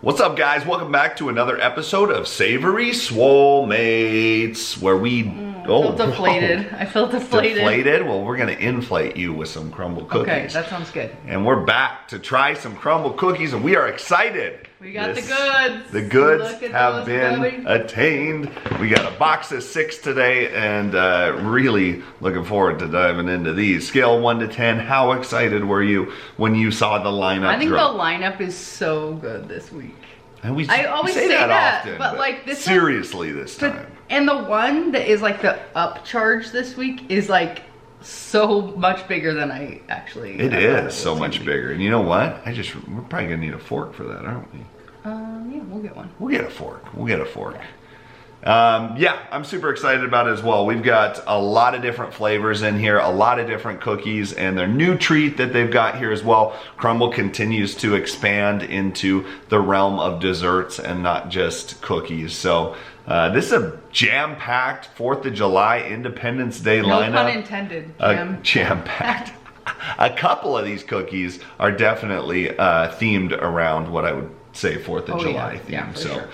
What's up, guys? Welcome back to another episode of Savory Swole Mates, where we... I feel deflated. I feel deflated. Deflated? Well, we're going to inflate you with some crumble cookies. Okay, that sounds good. And we're back to try some crumble cookies, and we are excited. We got the goods. The goods have been attained. We got a box of 6 today, and really looking forward to diving into these. Scale 1 to 10, how excited were you when you saw the lineup? I think the lineup is so good this week. And I always say that often, but like this seriously this time. And the one that is like the upcharge this week is like so much bigger than I actually. It is so much bigger. And you know what? We're probably gonna need a fork for that, aren't we? Yeah, we'll get one. We'll get a fork. We'll get a fork. Yeah, I'm super excited about it as well. We've got a lot of different flavors in here, a lot of different cookies, and their new treat that they've got here as well. Crumbl continues to expand into the realm of desserts and not just cookies. So this is a jam-packed 4th of July Independence Day lineup. No pun intended. Jam-packed. A couple of these cookies are definitely themed around what I would say 4th of July theme. Yeah, for sure.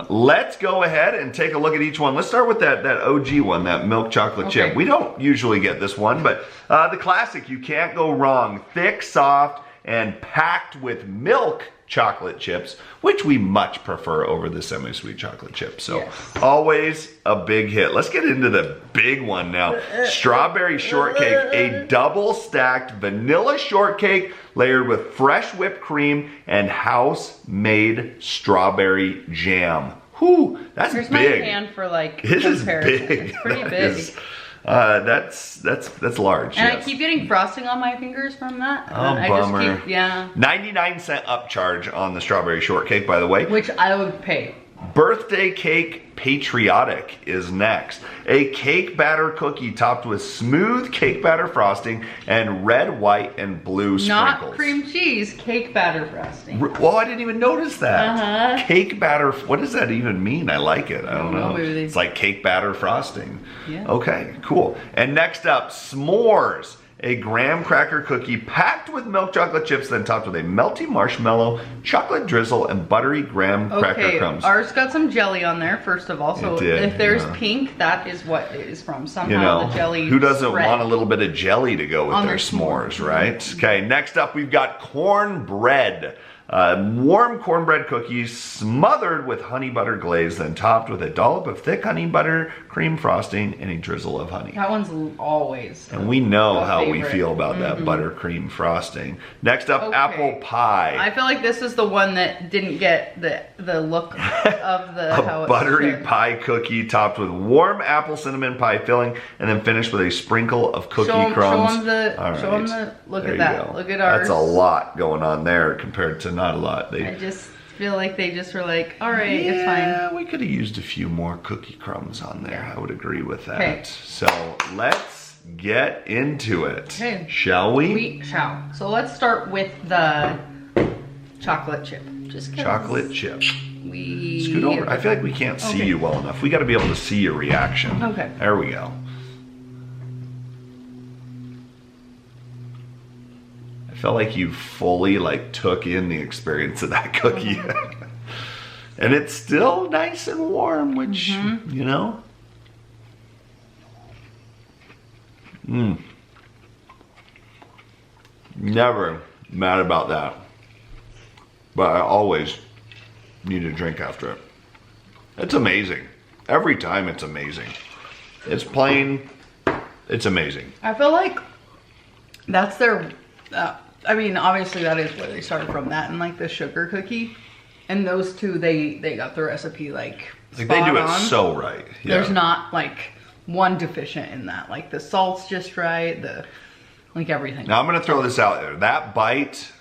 Let's go ahead and take a look at each one. Let's start with that OG one, that milk chocolate chip. We don't usually get this one, but the classic, you can't go wrong. Thick, soft, and packed with milk chocolate chips, which we much prefer over the semi-sweet chocolate chip. So always a big hit. Let's get into the big one now. Strawberry shortcake, a double stacked vanilla shortcake layered with fresh whipped cream and house-made strawberry jam. Whew, that's Here's big. Here's my hand for like It is comparison. big. It's pretty That big. is, that's large. And I keep getting frosting on my fingers from that. Oh, I bummer. Just keep, yeah. 99-cent upcharge on the strawberry shortcake, by the way. Which I would pay. Birthday cake Patriotic is next. A cake batter cookie topped with smooth cake batter frosting and red, white, and blue sprinkles. Not cream cheese, cake batter frosting. Well, I didn't even notice that. Cake batter, what does that even mean? I like it. I don't know. It's like cake batter frosting. Yeah. Okay, cool. And next up, Smores. A graham cracker cookie packed with milk chocolate chips, then topped with a melty marshmallow, chocolate drizzle, and buttery graham cracker crumbs. Ours got some jelly on there, first of all. So if there's pink, that is what it is from. Somehow the jelly. Who doesn't want a little bit of jelly to go with their s'mores, right? Mm-hmm. Okay, next up we've got cornbread. Warm cornbread cookies smothered with honey butter glaze, then topped with a dollop of thick honey butter cream frosting and a drizzle of honey. That one's always. And we know how we feel about that buttercream frosting. Next up, apple pie. I feel like this is the one that didn't get the look of the a buttery pie cookie topped with warm apple cinnamon pie filling and then finished with a sprinkle of cookie crumbs. Show them the look at that. Look at ours. That's a lot going on there compared to not a lot. I just feel like they just were like, all right, it's fine. Yeah, we could have used a few more cookie crumbs on there. Yeah. I would agree with that. Okay. So let's get into it. Okay. Shall we? We shall. So let's start with the chocolate chip. Chocolate chip. We scoot over. I feel like we can't see you well enough. We got to be able to see your reaction. Okay. There we go. I felt like you fully took in the experience of that cookie. And it's still nice and warm, which, you know. Never mad about that. But I always need a drink after it. It's amazing. Every time it's amazing. It's plain, it's amazing. I feel like that's their, I mean, obviously that is where they started from, that and like the sugar cookie. And those two, they got the recipe like they do it so right. Yeah. There's not like one deficient in that. Like the salt's just right, like everything. Now I'm gonna throw this out there. That bite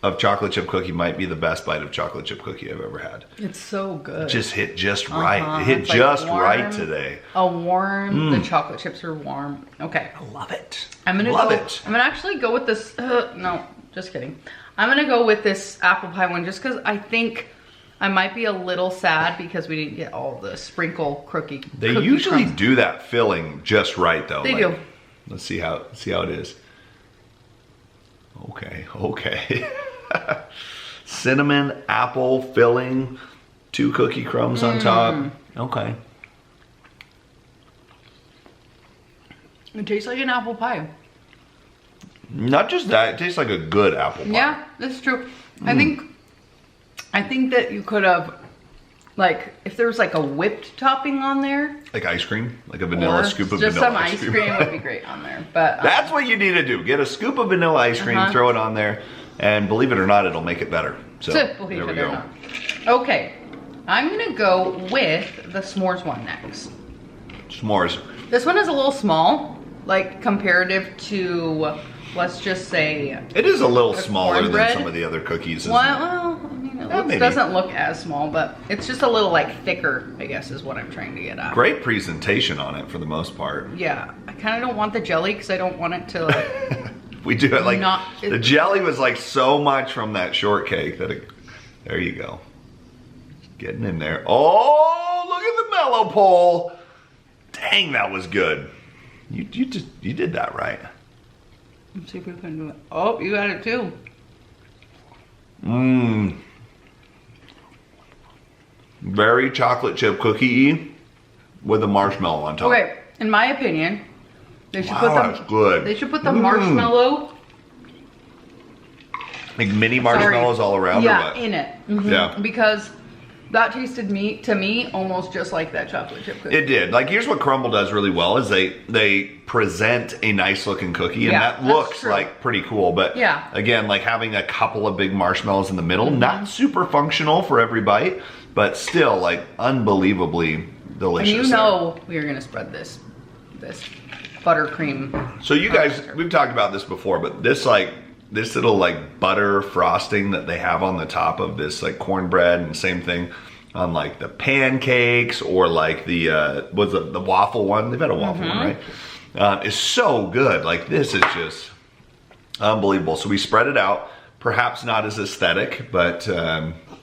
of chocolate chip cookie might be the best bite of chocolate chip cookie I've ever had. It's so good. It just hit just right. It hit just right today. The chocolate chips are warm. Okay. I love it. I'm gonna actually go with this. No, just kidding. I'm gonna go with this apple pie one just because I think I might be a little sad because we didn't get all the sprinkle cookie. They usually do that filling just right though. They do. Let's see how it is. Okay. cinnamon, apple filling, 2 cookie crumbs on top. Okay. It tastes like an apple pie. Not just that, it tastes like a good apple pie. Yeah, that's true. I think that you could have, like, if there was like a whipped topping on there. Like ice cream? Like a vanilla scoop of just vanilla some ice cream. would be great on there. But That's what you need to do. Get a scoop of vanilla ice cream, throw it on there, and believe it or not, it'll make it better. So, believe there we it or go. not. Okay, I'm gonna go with the s'mores one next. S'mores. This one is a little small, like comparative to, let's just say, It is a little smaller than cornbread. some of the other cookies, isn't well, I mean, it maybe. doesn't look as small, but it's just a little like thicker, I guess is what I'm trying to get at. Great presentation on it for the most part. Yeah, I kind of don't want the jelly because I don't want it to like, We do it like, Not- the jelly was like so much from that shortcake that it, there you go. Getting in there. Oh, look at the mellow pole. Dang, that was good. You did that right. let's see if we can do it. Oh, you got it too. Mmm. Very chocolate chip cookie with a marshmallow on top. Okay, in my opinion, they should put Wow, that's good. They should put the marshmallow. Like mini marshmallows all around or Yeah, what? in it. Mhm. Yeah. Because that tasted to me almost just like that chocolate chip cookie. It did. Like, here's what Crumbl does really well is they present a nice looking cookie, and Yeah, that that's looks true. like pretty cool. But Yeah. again, like having a couple of big marshmallows in the middle, not super functional for every bite, but still like unbelievably and delicious. you know we are gonna spread this buttercream. So you guys, we've talked about this before, but this little like butter frosting that they have on the top of this like cornbread, and same thing on like the pancakes or like the the waffle one. They've had a waffle one, right? Is so good. Like, this is just unbelievable. So we spread it out. Perhaps not as aesthetic, but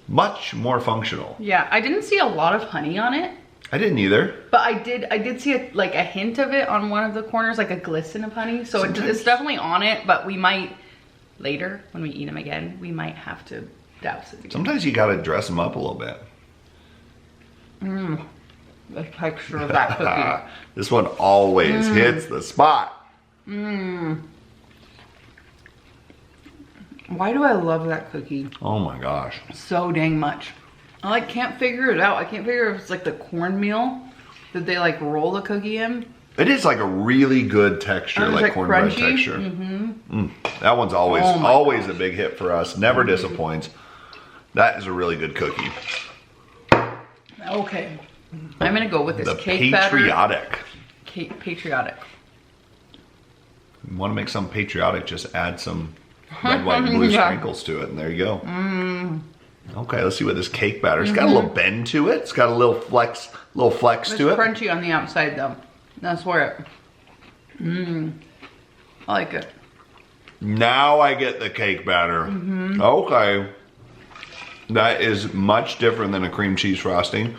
much more functional. Yeah, I didn't see a lot of honey on it, I didn't either. but I did see like a hint of it on one of the corners, like a glisten of honey. So it's definitely on it, but we might later when we eat them again, we might have to douse it again. Sometimes you got to dress them up a little bit. The texture of that cookie. This one always hits the spot. Why do I love that cookie Oh my gosh. so dang much? I like can't figure it out. I can't figure if it's like the cornmeal that they like roll the cookie in. It is like a really good texture, It's like cornbread crunchy. texture. That one's always Oh my always a big hit for us. Never disappoints. That is a really good cookie. Okay, I'm gonna go with this The cake batter. Patriotic. Patriotic. You want to make some patriotic? Just add some red, white, and blue Yeah. sprinkles to it, and there you go. Okay, let's see what this cake batter. It's got a little bend to it. It's got a little flex It's to it. crunchy on the outside though. That's where it. I like it. Now I get the cake batter. Okay. That is much different than a cream cheese frosting.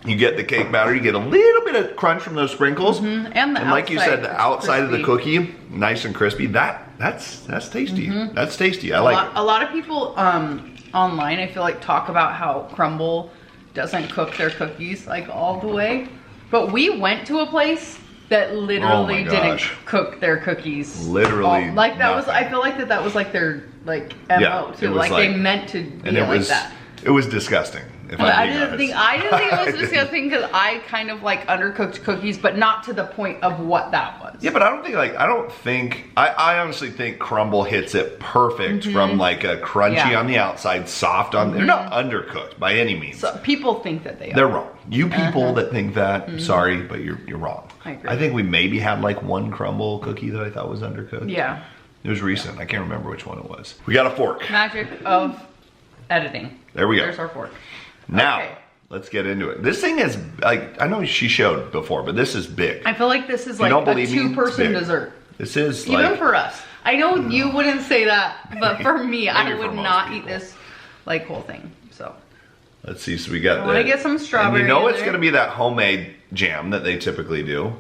You get the cake batter, you get a little bit of crunch from those sprinkles. And the like you outside, said, the it's outside of the crispy. cookie, nice and crispy. That's tasty. That's tasty. I like it. A lot of people online, I feel like, talk about how Crumbl doesn't cook their cookies like all the way. But we went to a place that literally didn't gosh. cook their cookies. Literally like that was. nothing. I feel like that was like their like MO Yeah, too. it was Like they meant to be and it like was that. it was disgusting. If But I I'm being didn't think honest. it was disgusting because I kind of like undercooked cookies, but not to the point of what that was. Yeah, but I honestly think Crumbl hits it perfect from like a crunchy Yeah. on the outside, soft on. They're not undercooked by any means. So people think that they are. They're wrong. You people that think that, sorry, but you're wrong. I agree. I think we maybe had like one Crumbl cookie that I thought was undercooked. Yeah. It was recent. I can't remember which one it was. We got a fork. Magic of editing. There we go. There's our fork. Now, Okay. let's get into it. This thing is, like, I know she showed before, but this is big. I feel like this is you like don't a believe me? It's two-person big. dessert. This is Even like, for us. I know you wouldn't say that, but for me, I Maybe for would most not eat people. this like whole thing. So let's see. So we got I wanna get some strawberry And you know in it's there. going to be that homemade jam that they typically do.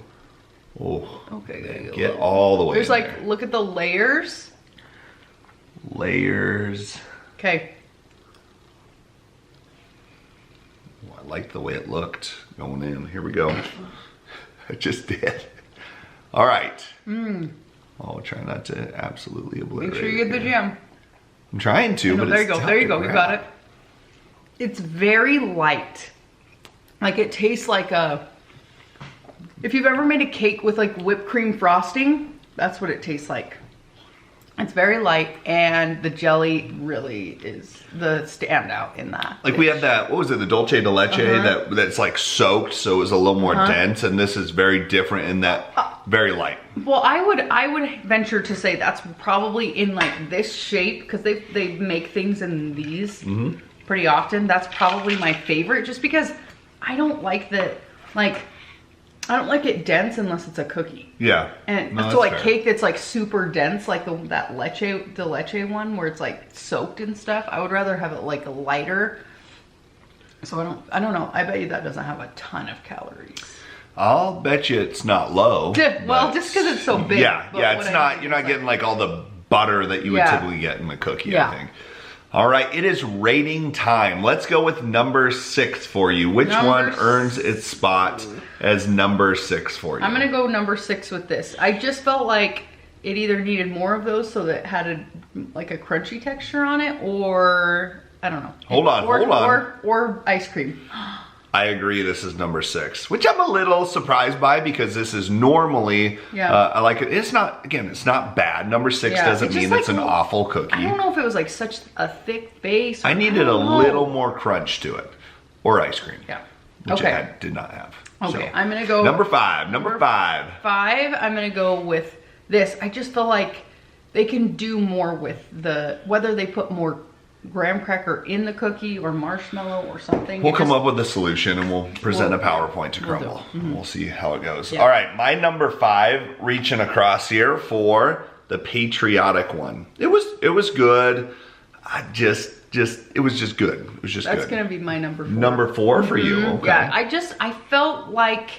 Oh, okay, gotta get all the way There's in like there. look at the layers. Layers. Okay. Oh, I like the way it looked going in. Here we go. I just did. All right. Oh, try not to absolutely obliterate. Make sure you get the jam. I'm trying to, but there it's you go. tough There you to go. You grab. got it. It's very light. Like it tastes like a. If you've ever made a cake with like whipped cream frosting, that's what it tastes like. It's very light, and the jelly really is the standout in that. Like we have that, what was it, the dulce de leche that's like soaked, so it was a little more dense, and this is very different in that very light. Well, I would venture to say that's probably in like this shape, because they make things in these pretty often. That's probably my favorite, just because I don't like I don't like it dense unless it's a cookie. Yeah. And no, so like fair. cake that's like super dense, like that leche one where it's like soaked and stuff. I would rather have it like lighter. So I don't know. I bet you that doesn't have a ton of calories. I'll bet you it's not low. Well, just because it's so big. Yeah, but yeah, what it's I not, mean you're is, not getting like all the butter that you would typically get in a cookie, I think. All right, it is rating time. Let's go with number 6 for you. Which one earns its spot as number 6 for you? I'm gonna go number 6 with this. I just felt like it either needed more of those so that it had like a crunchy texture on it, or I don't know. Hold on. Or ice cream. I agree, this is number 6, which I'm a little surprised by because this is normally, I like it. It's not, again, it's not bad. Number 6 doesn't mean it's an awful cookie. I don't know if it was like such a thick base. I needed a little more crunch to it. Or ice cream. Yeah. Which I did not have. Okay, So, I'm gonna go. Number 5, number 5. 5, I'm gonna go with this. I just feel like they can do more with whether they put more graham cracker in the cookie or marshmallow or something. We'll come up with a solution and we'll present a PowerPoint to Crumbl. We'll see how it goes. All right, my number 5, reaching across here for the Patriotic one. It was good. It was just good. It was just good. That's gonna be my number 4. Number 4 for you. Okay. Yeah, I felt like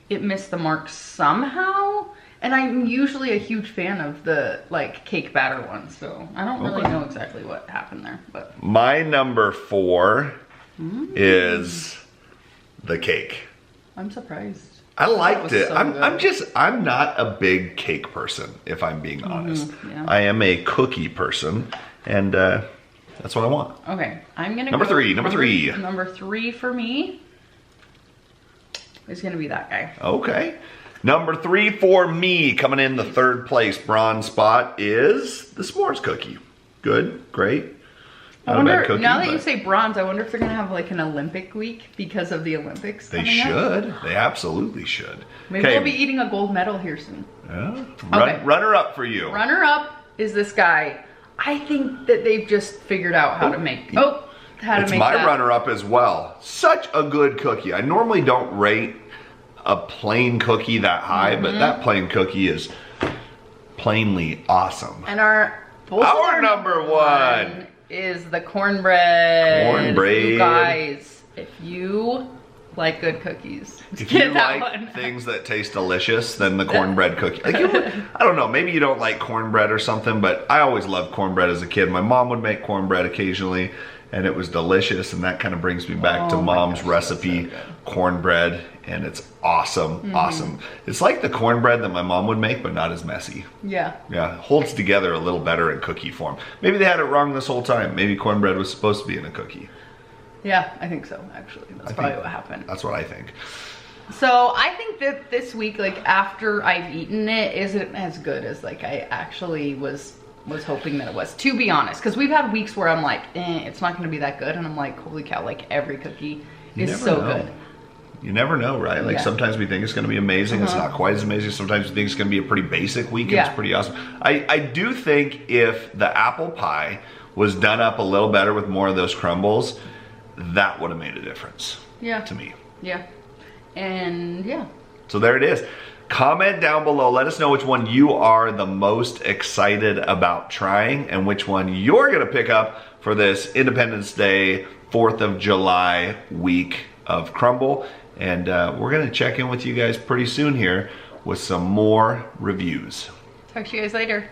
it missed the mark somehow. And I'm usually a huge fan of the like cake batter ones, so I don't really know exactly what happened there. But my number 4 is the cake. I'm surprised. I liked it. So I'm not a big cake person, if I'm being honest. Yeah. I am a cookie person, and that's what I want. Okay, I'm gonna Number 3. Number 3 for me is gonna be that guy. Okay. Number 3 for me, coming in the 3rd place bronze spot, is the s'mores cookie. Good, great. I wonder, now that you say bronze, I wonder if they're gonna have like an Olympic week because of the Olympics. They should. They absolutely should. Maybe we'll be eating a gold medal here soon. Yeah. Runner up for you. Runner up is this guy. I think that they've just figured out how to make. It's my runner up as well. Such a good cookie. I normally don't rate a plain cookie that high, but that plain cookie is plainly awesome. And our number 1 is the cornbread. Cornbread. You guys, if you like good cookies, if you like things that taste delicious, then the cornbread cookie. Like I don't know, maybe you don't like cornbread or something, but I always loved cornbread as a kid. My mom would make cornbread occasionally, and it was delicious, and that kind of brings me back to mom's recipe, cornbread, and it's awesome, awesome. It's like the cornbread that my mom would make, but not as messy. Yeah. Yeah, holds together a little better in cookie form. Maybe they had it wrong this whole time. Maybe cornbread was supposed to be in a cookie. Yeah, I think so, actually. That's probably what happened. That's what I think. So I think that this week, like after I've eaten it, isn't as good as like I actually was hoping that it was, to be honest. Because we've had weeks where I'm like, it's not going to be that good. And I'm like, holy cow, like every cookie is so good. You never know, right? Like sometimes we think it's going to be amazing. It's not quite as amazing. Sometimes we think it's going to be a pretty basic week. And it's pretty awesome. I do think if the apple pie was done up a little better with more of those crumbles, that would have made a difference. To me. Yeah. And so there it is. Comment down below. Let us know which one you are the most excited about trying and which one you're going to pick up for this Independence Day, 4th of July week of Crumbl. And we're going to check in with you guys pretty soon here with some more reviews. Talk to you guys later.